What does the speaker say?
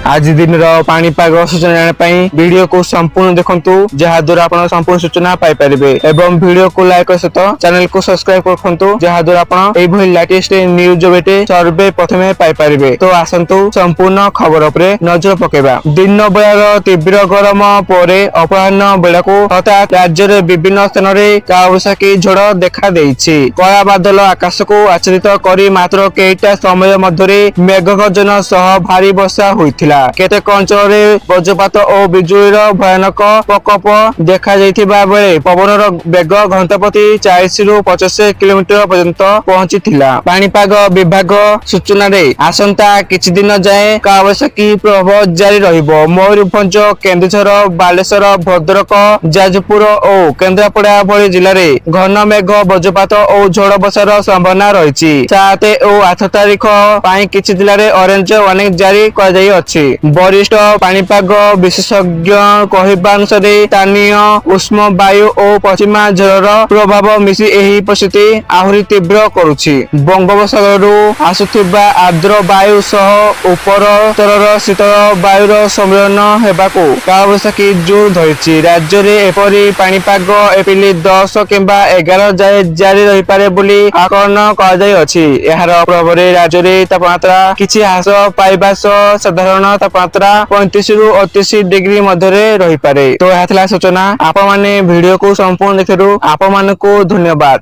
आज दिन पाणीपाग सूचना जानापी वीडियो को संपूर्ण देखंतु जहा द्वारा आपण संपूर्ण सूचना पाई परिबे एवं वीडियो को लाइक सहित चैनल को सब्सक्राइब करखंतु जहा द्वारा आपण एई भली लेटेस्ट न्यूज बेटे सर्वे प्रथमे पाई परिबे। तो आसंतु संपूर्ण खबर उपरे नजर पकेबा। दिन बेलार तीव्र गरम परे अपराह्न बेलाको हठात राज्य रे विभिन्न स्थान रे कालबैशाखी झड़ देखा देइछि। कला बादल आकाश को आच्छादित करी मात्र केइटा समय मध्यरे मेघगर्जन सह भारी वर्षा होइथिला। केतेक अंचल रे वज्रपात और बिजुलीर भयानक प्रकोप देखा जाइथिबा बेले पवनर बेग घंटा प्रति 40 रु 50 किलोमीटर पर्यंत पहुंचीथिला। पाणीपाग विभाग सूचना रे आसंता किछि दिन जाए कालबैशाखी प्रभाव जारी रहिबो। मयूरभंज, केन्दुझर, बालेश्वर, भद्रक, जाजपुर और केन्द्रापड़ा भली जिल्ला रे घन मेघ, वज्रपात और झड़ वर्षार संभावना रहिछि। 7 और 8 तारिख पाई किछि जिल्ला रे ऑरेंज वार्निंग जारी कर जाई अछि। वरिष्ठ पाणीपाग विशेषज्ञ कहवा अनुसार स्थानीय उष्म वायु और पश्चिमा झड़र प्रभाव मिसी एही परिस्थिति आहुरी तीव्र करुछि। बंगोपसागरु आसुथिबा आर्द्र वायु सह उपर स्तरर शीतल वायुर सम्मिलन हेबाकू कालबैशाखी जोर धरिछि। राज्य रे एपरि पाणीपाग एप्रिल 10 किंबा 11 जाए जारी रहि पारे बोली आकलन करा जाय अछि। एहार प्रभाव रे राज्य रे तापमात्रा किछि ह्रास पाइबा सह साधारण तापमात्रा 35 रु 38 डिग्री मध्य रही पारे। तो यह सूचना आपण माने वीडियो को संपूर्ण देखिरु आपण मानकु धन्यवाद।